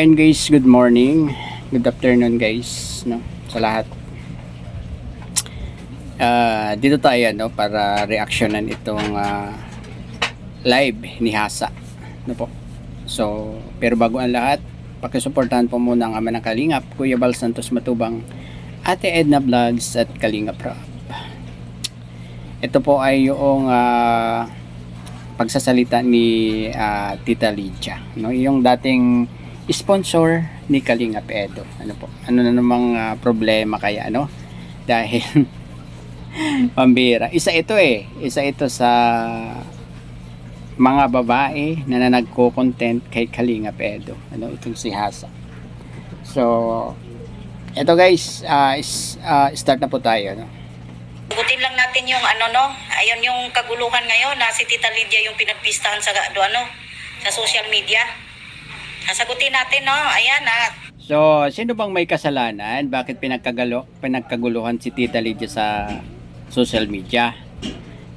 Ayun guys, good morning, good afternoon guys, no, sa lahat. Dito tayo no para reaksyonan itong live ni Hasa, no po. So, pero bago ang lahat, pakisuportahan po muna ang ama ng Kalingap, Kuya Bal Santos Matubang, Ate Edna Vlogs at Kalingap Rap. Ito po ay yung pagsasalita ni Tita Lydia, no, yung dating sponsor ni Kalingap Edo. Ano po? Ano na namang problema kaya ano? Dahil pambira. Isa ito sa mga babae na nagko-content kay Kalingap Edo. Ano, itong si Hasa. So, ito guys, start na po tayo, no? Sagutin lang natin yung ayun yung kaguluhan ngayon na si Tita Lydia yung pinagpistahan sa sa social media. Sasagutin natin, no? Ayan, So, sino bang may kasalanan? Bakit pinagkaguluhan si Tita Lydia sa social media?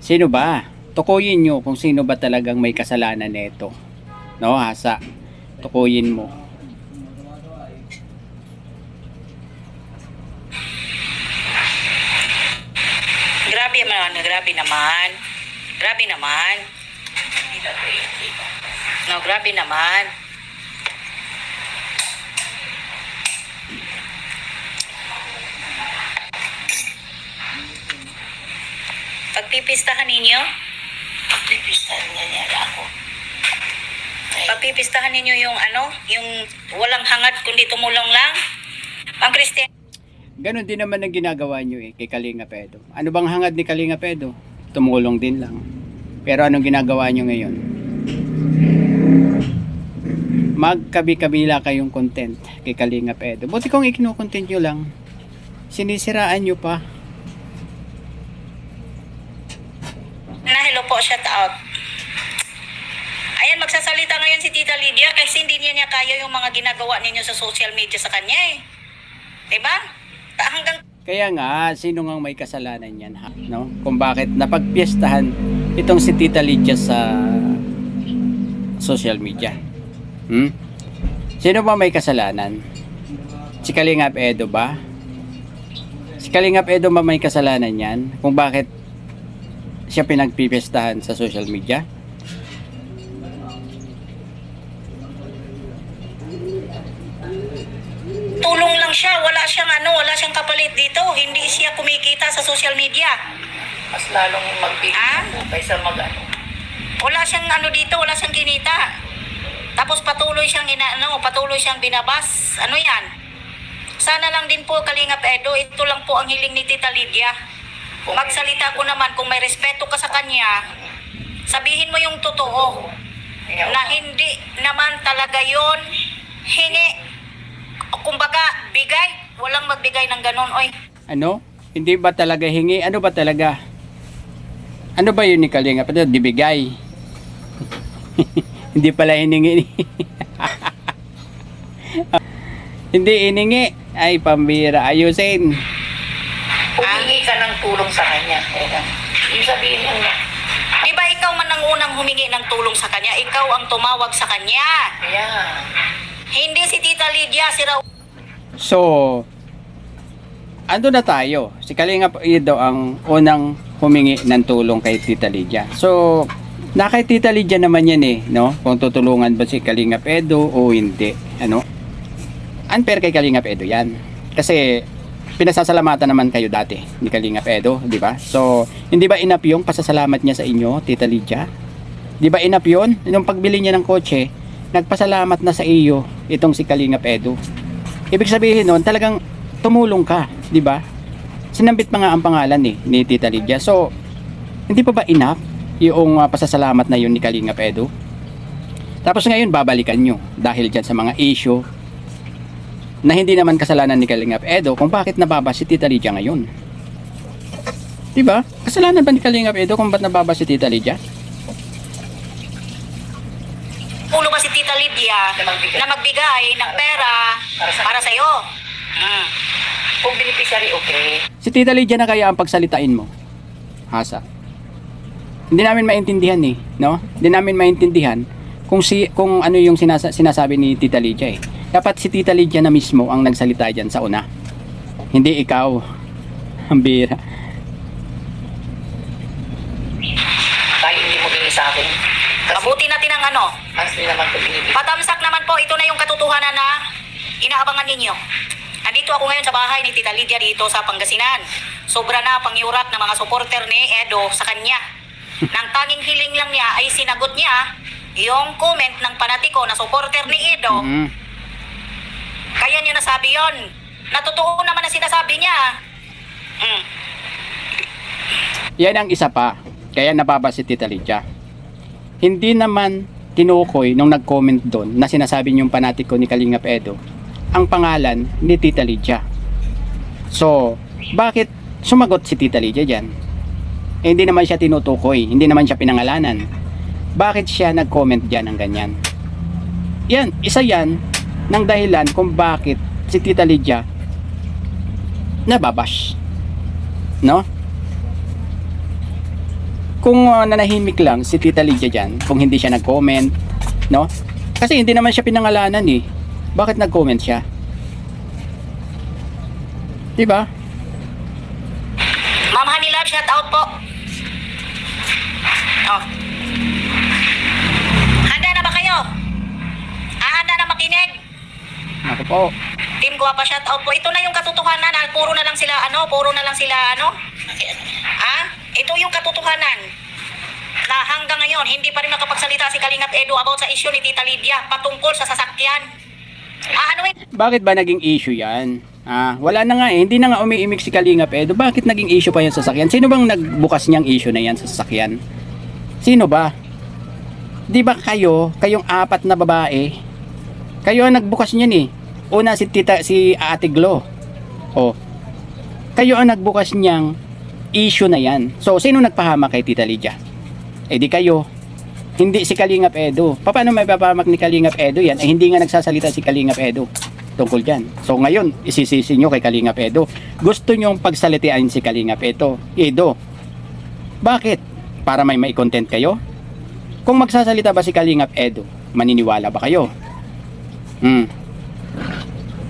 Sino ba? Tukuyin nyo kung sino ba talagang may kasalanan nito. No, Hasa? Tukuyin mo. grabe naman. No, grabe naman. Pagpipistahan ninyo? Pipistahan niya ako. Pagpipistahan ninyo yung yung walang hangad kundi tumulong lang? Ang Christian. Ganon din naman ang ginagawa nyo kay Kalingap Edo. Ano bang hangad ni Kalingap Edo? Tumulong din lang. Pero anong ginagawa nyo ngayon? Magkabi-kabila kayong content kay Kalingap Edo. Buti kung ikino-content nyo lang, sinisiraan nyo pa. Hello po, shout out. Ayan, magsasalita ngayon si Tita Lydia kasi hindi niya kaya yung mga ginagawa ninyo sa social media sa kanya Diba? Kaya nga, sino nga may kasalanan yan, ha? No? Kung bakit napagpiestahan itong si Tita Lydia sa social media. Sino ba may kasalanan? Si Kalingap Edo ba? Si Kalingap Edo ba may kasalanan yan? Kung bakit siya pinagpipiestahan sa social media? Tulong lang siya, wala siyang kapalit dito. Hindi siya kumikita sa social media. Mas lalong magbigay kaysa Wala siyang dito, wala siyang kinita. Tapos patuloy siyang binabas. Ano yan? Sana lang din po Kalingap Edo, ito lang po ang hiling ni Tita Lydia. Magsalita ko naman kung may respeto ka sa kanya, sabihin mo yung totoo. Na hindi naman talaga yon hingi. Kumbaga, bigay. Walang magbigay ng ganon, oy. Ano? Hindi ba talaga hingi? Ano ba talaga? Ano ba yun ni Kalingap Edo? Dibigay. Hindi pala hiningi. Hindi hiningi. Ay, pambira. Ayusin. Humingi ka ng tulong sa kanya. Yung sabihin niya, Di ba ikaw man ang unang humingi ng tulong sa kanya? Ikaw ang tumawag sa kanya. yeah. Hindi si Tita Lydia, si Raul. So, ando na tayo. Si Kalingap Edo ang unang humingi ng tulong kay Tita Lydia. So, na kay Tita Lydia naman yan no? Kung tutulungan ba si Kalingap Edo o hindi, ano? Unfair kay Kalingap Edo yan. Kasi, pinasasalamatan naman kayo dati ni Kalingap Edo, di ba? So, hindi ba enough yung pasasalamat niya sa inyo, Tita Lydia? Di ba enough yun? Nung pagbili niya ng kotse, nagpasalamat na sa iyo itong si Kalingap Edo. Ibig sabihin nun, talagang tumulong ka, di ba? Sinambit pa nga ang pangalan ni Tita Lydia. So, hindi pa ba enough yung pasasalamat na yun ni Kalingap Edo? Tapos ngayon, babalikan nyo dahil dyan sa mga issue na hindi naman kasalanan ni Kalingap Edo kung bakit nababa si Tita Lydia ngayon. Diba? Kasalanan ba ni Kalingap Edo kung bakit nababa si Tita Lydia? Ulo ba si Tita Lydia na magbigay ng pera para sa'yo? Kung beneficiary, okay. Si Tita Lydia na kaya ang pagsalitain mo, Hasa. Hindi namin maintindihan no? Hindi namin maintindihan kung ano yung sinasabi ni Tita Lydia Dapat si Tita Lydia na mismo ang nagsalita dyan sa una. Hindi ikaw. Ang bira. Tayo hindi mo bigay sa akin. Kasi Mabuti natin ang ano. mas din naman ito binibigay. Patamsak naman po, ito na yung katotohanan na inaabangan ninyo. Andito ako ngayon sa bahay ni Tita Lydia dito sa Pangasinan. Sobra na pangyurak ng mga supporter ni Edo sa kanya. Nang tanging hiling lang niya ay sinagot niya yung comment ng panatiko na supporter ni Edo. Mm. Kaya niya nasabi yon. Natotoo naman na sinasabi niya. Mm. Yan ang isa pa. Kaya nababa si Tita Lydia. Hindi naman tinukoy nung nag-comment doon na sinasabi niyong panatiko ni Kalingap Edo ang pangalan ni Tita Lydia. So, bakit sumagot si Tita Lydia dyan? Eh, hindi naman siya tinutukoy, hindi naman siya pinangalanan. Bakit siya nag-comment dyan ng ganyan? Yan, isa yan ng dahilan kung bakit si Tita Lydia nababash. No? Kung nanahimik lang si Tita Lydia dyan, kung hindi siya nag-comment, no? Kasi hindi naman siya pinangalanan eh. Bakit nag-comment siya? Diba? Ma'am Hanilab, shout out po. Oh. Handa na ba kayo? Handa na makinig? Ako po. Team Guwapa, shout out po. Ito na yung katotohanan. Puro na lang sila ito yung katotohanan. Na hanggang ngayon, hindi pa rin nakapagsalita si Kalingap Edo about sa issue ni Tita Lydia patungkol sa sasakyan. Bakit ba naging issue yan? Wala na nga eh. Hindi na nga umiimik si Kalingap Edo. Bakit naging issue pa yung sasakyan? Sino bang nagbukas niyang issue na yan sa sasakyan? Sino ba? Di ba kayong apat na babae, kayo ang nagbukas niyan eh. Una si Ate Glo. Oh. Kayo ang nagbukas niyang issue na yan. So, sino nagpahamak kay Tita Lydia? Eh di kayo. Hindi si Kalingap Edo. Paano may papahamak ni Kalingap Edo yan? Eh hindi nga nagsasalita si Kalingap Edo tungkol dyan. So ngayon, isisisi nyo kay Kalingap Edo. Gusto nyong pagsalitian si Kalingap Edo. Bakit? Para may content kayo? Kung magsasalita ba si Kalingap Edo, maniniwala ba kayo?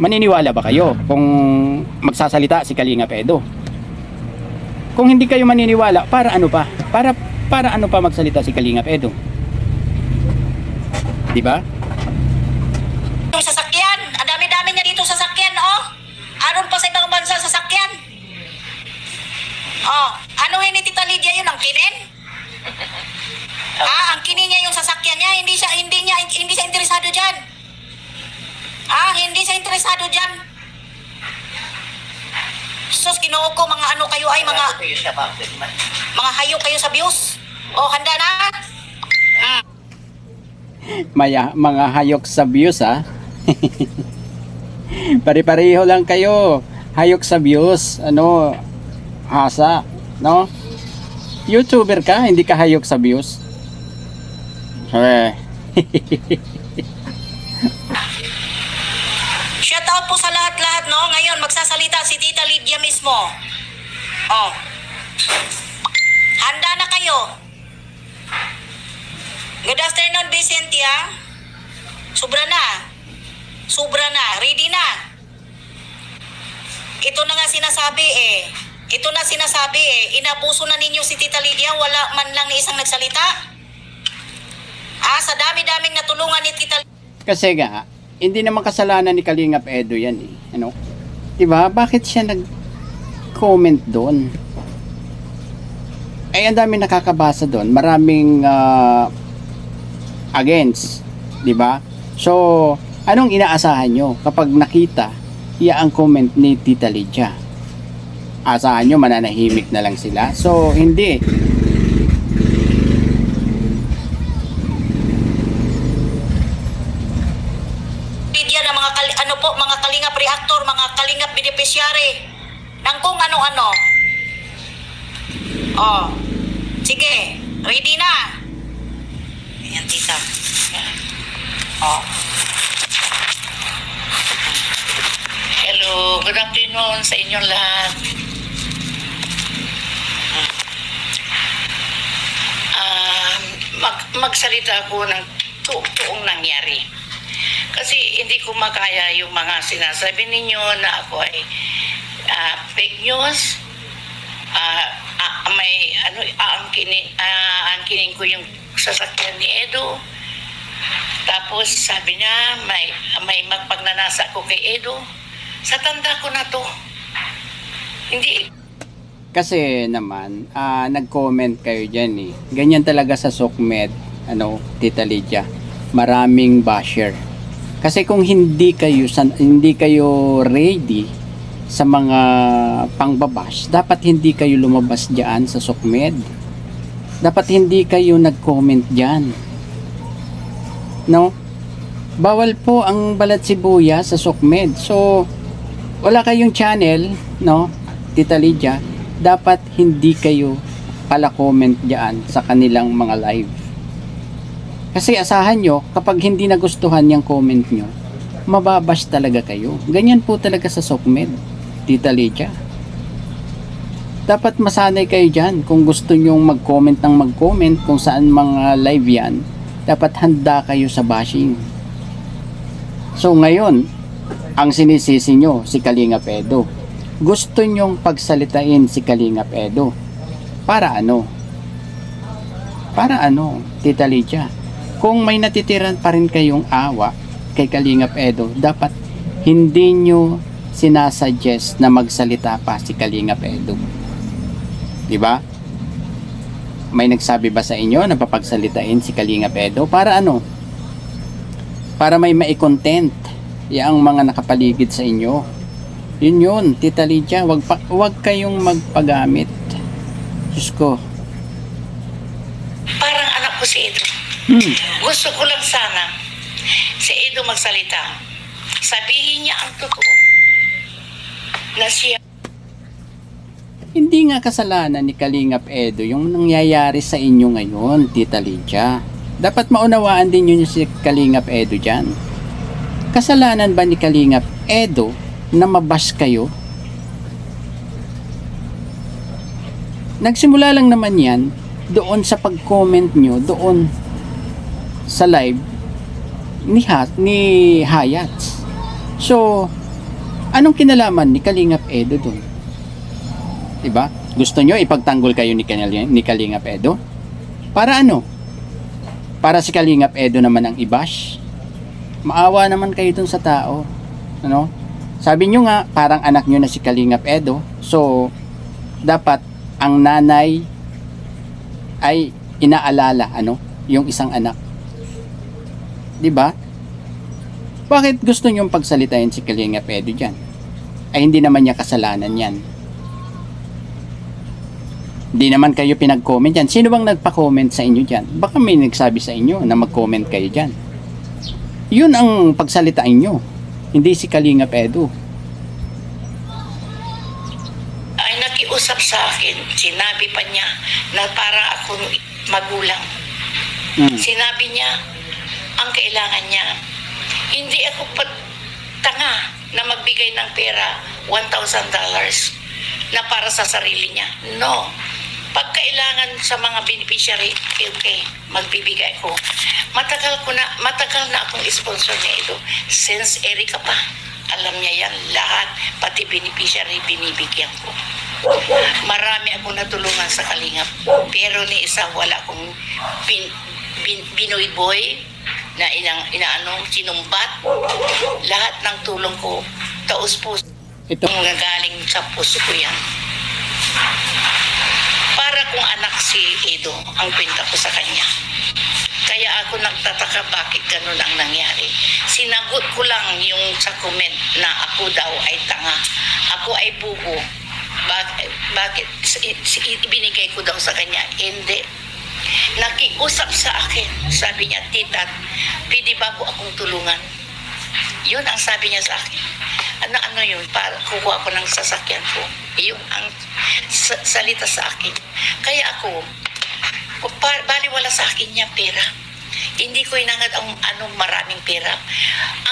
Maniniwala ba kayo kung magsasalita si Kalingap Edo? Kung hindi kayo maniniwala, para ano pa? Para ano pa magsalita si Kalingap Edo? Di ba? Yung sasakyan, ang dami-dami niya dito sasakyan, oh. Aron pa sa ibang bansa sasakyan. Oh, ano ni Tita Lydia yun, ang kinin? Ang kinin niya yung sasakyan niya, hindi siya interesado diyan. Hindi siya interesado diyan. Sus, Ginoo ko, mga ano kayo ay mga hayop kayo sa views. Oh, handa na? Mga hayok sa views Pare-pareho lang kayo. Hayok sa views. Hasa, no? YouTuber ka, hindi ka hayok sa views. Shout out po sa lahat-lahat, no? Ngayon, magsasalita si Tita Lydia mismo. Oh. Handa na kayo. Good afternoon, Vicentia. Sobra na. Ready na. Ito na nga sinasabi eh. Inabuso na ninyo si Tita Lydia. Wala man lang ni isang nagsalita. Sa dami-daming natulungan ni Tita Lydia. Kasi nga, hindi naman kasalanan ni Kalingap Edo yan eh. Diba? Bakit siya nag-comment doon? Ay, ang dami nakakabasa doon. Maraming against. Diba? So, anong inaasahan nyo kapag nakita ang comment ni Tita Lydia? Asahan nyo mananahimik na lang sila? So, hindi. Mga kalingap reactor, mga kalingap beneficiary ng kung ano-ano. Oh. Sige, ready na. Ayan, tita. Oh. Hello, good afternoon sa inyong lahat. Magsalita ako ng tuong nangyari. Kasi hindi ko makaya yung mga sinasabi ninyo na ako ay fake news. May aangkinin ko yung sasakyan ni Edo. Tapos sabi niya may magpagnanasa ko kay Edo. Sa tanda ko na to. Hindi. Kasi naman, nag-comment kayo dyan eh. Ganyan talaga sa SOCMED, Tita Lydia. Maraming basher. Kasi kung hindi kayo ready sa mga pangbabash, dapat hindi kayo lumabas diyan sa SOCMED. Dapat hindi kayo nag-comment diyan. No? Bawal po ang balat sibuyas sa SOCMED. So, wala kayong channel, no? Tita Lydia, dapat hindi kayo pala comment diyan sa kanilang mga live. Kasi asahan nyo, kapag hindi nagustuhan yung comment nyo, mababash talaga kayo. Ganyan po talaga sa SOCMED, Tita Lydia. Dapat masanay kayo dyan. Kung gusto nyo mag-comment ng mag-comment kung saan mga live yan, dapat handa kayo sa bashing. So ngayon, ang sinisisi nyo, si Kalingap Edo. Gusto nyong pagsalitain si Kalingap Edo. Para ano? Para ano, Tita Lydia? Kung may natitiran pa rin kayong awa kay Kalingap Edo, dapat hindi nyo sinasuggest na magsalita pa si Kalingap Edo. Diba? May nagsabi ba sa inyo na papagsalitain si Kalingap Edo? Para ano? Para may mai-content yung mga nakapaligid sa inyo. Yun, Tita Lydia, wag kayong magpagamit. Diyos ko. Parang anak ko si Edo. Gusto ko lang sana si Edo magsalita. Sabihin niya ang totoo. Na siya Hindi nga kasalanan ni Kalingap Edo yung nangyayari sa inyo ngayon, Tita Lydia. Dapat maunawaan din yun si Kalingap Edo dyan. Kasalanan ba ni Kalingap Edo na mabash kayo? Nagsimula lang naman yan doon sa pag-comment nyo doon sa live ni Hayats. So, anong kinalaman ni Kalingap Edo doon? Diba? Gusto nyo ipagtanggol kayo ni Kalingap Edo? Para ano? Para si Kalingap Edo naman ang i-bash? Maawa naman kayo dun sa tao. Ano? Sabi nyo nga, parang anak nyo na si Kalingap Edo. So, dapat ang nanay ay inaalala, yung isang anak. Diba? Bakit gusto nyo pagsalitain si Kalingap Edo dyan? Ay hindi naman niya kasalanan yan. Hindi naman kayo pinag-comment yan. Sino bang nagpa-comment sa inyo dyan? Baka may nagsabi sa inyo na mag-comment kayo dyan. Yun ang pagsalitain nyo. Hindi si Kalingap Edo. ay nakiusap sa akin. Sinabi pa niya na para akong magulang. Sinabi niya, ang kailangan niya, hindi ako tanga na magbigay ng pera, $1,000 na para sa sarili niya. No. Pag kailangan sa mga beneficiary, okay, magbibigay ko. Matagal na akong sponsor niya ito. Since Erika pa, alam niya yan lahat, pati beneficiary binibigyan ko. Marami akong natulungan sa Kalingap. Pero ni isa wala akong Binoy boy na sinumbat. Lahat ng tulong ko, taos puso. Ito. Galing sa puso ko yan. Para kung anak si Edo ang kwenta ko sa kanya. Kaya ako nagtataka bakit ganun ang nangyari. Sinagot ko lang yung sa comment na ako daw ay tanga. Ako ay bugo. Bakit ibinigay ko daw sa kanya? Hindi. Nakiusap sa akin. Sabi niya, tita, pwede ba ko akong tulungan? Yun ang sabi niya sa akin. Ano yun? Para kukuha ko ng sasakyan ko. Yung ang salita sa akin. Kaya ako, baliwala sa akin niya pera. Hindi ko hinangad ang maraming pera.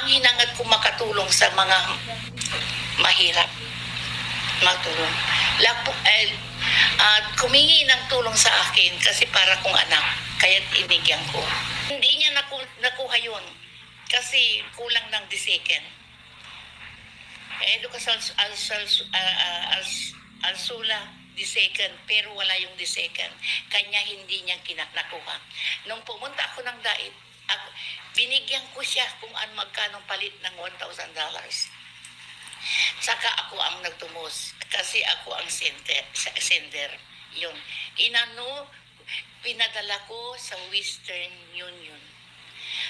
Ang hinangad ko makatulong sa mga mahirap. Magtulong. Kumingi ng tulong sa akin kasi para kong anak. Kaya inigyan ko. Hindi niya nakuha yun. Kasi kulang ng second. Edo ka Alsula, second, pero wala yung second. Kanya hindi niya nakuha. Nung pumunta ako ng dait, binigyan ko siya kung magkano palit ng $1,000. Saka ako ang nagtumos kasi ako ang sender. Yun. Pinadala ko sa Western Union.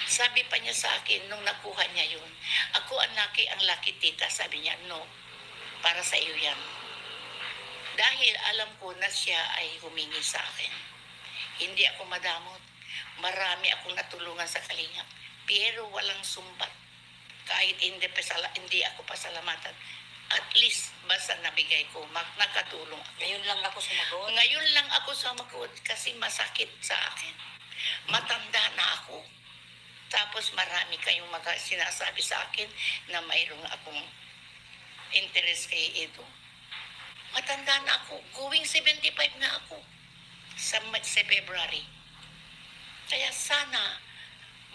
Sabi pa niya sa akin, nung nakuha niya yun, ako ang laki tita. Sabi niya, no, para sa iyo yan. Dahil alam ko na siya ay humingi sa akin. Hindi ako madamot. Marami akong natulungan sa Kalingap. Pero walang sumbat. Kahit hindi ako pasalamatan. At least, basta nabigay ko, nakatulong ako. Ngayon lang ako sumagot. Ngayon lang ako sumagot kasi masakit sa akin. Matanda na ako. Tapos marami kayong sinasabi sa akin na mayroong akong interest kay Edo. Matanda na ako. Going 75 na ako sa February. Kaya sana,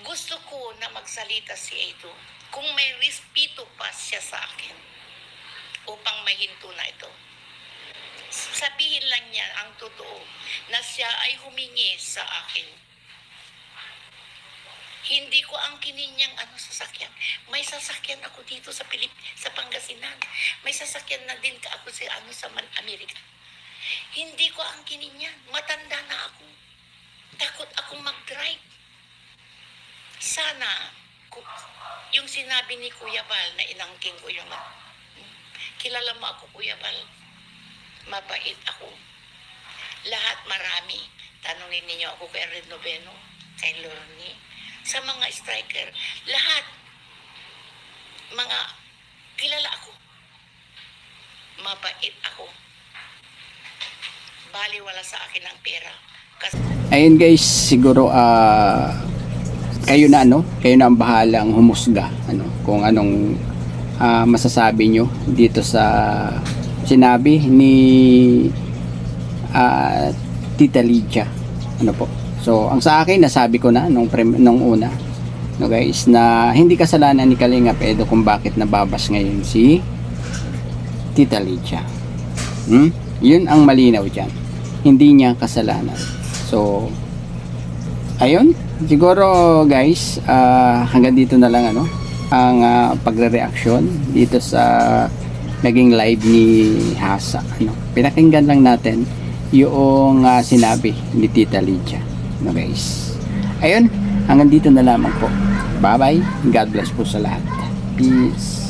gusto ko na magsalita si Edo kung may respeto pa siya sa akin upang mahinto na ito. Sabihin lang niya ang totoo na siya ay humingi sa akin. Hindi ko ang kininyang sasakyan. May sasakyan ako dito sa sa Pangasinan. May sasakyan na din ako sa Amerika. Hindi ko ang kininyan. Matanda na ako. Takot akong mag-drive. Sana, yung sinabi ni Kuya Bal na inangking ko yung kilala mo ako, Kuya Bal. Mabait ako. Lahat marami. Tanungin ninyo ako kay Red Noveno, kay Lorne, sa mga striker. Lahat, mga kilala ako. Mabait ako. Baliwala sa akin ang pera. Kasi Ayun guys, siguro kayo na ang bahalang humusga kung anong masasabi nyo dito sa sinabi ni Tita Lydia. Po. So, ang sa akin, nasabi ko na nung una, guys, na hindi kasalanan ni Kalingap Edo kung bakit nababas ngayon si Tita Lydia. Yun ang malinaw dyan. Hindi niya kasalanan. So, ayun, siguro guys, hanggang dito na lang ang pagre-reaction dito sa naging live ni Hasa. Pinakinggan lang natin yung sinabi ni Tita Lydia. Guys. Ayun, hanggang dito na lamang po. Bye-bye. God bless po sa lahat. Peace.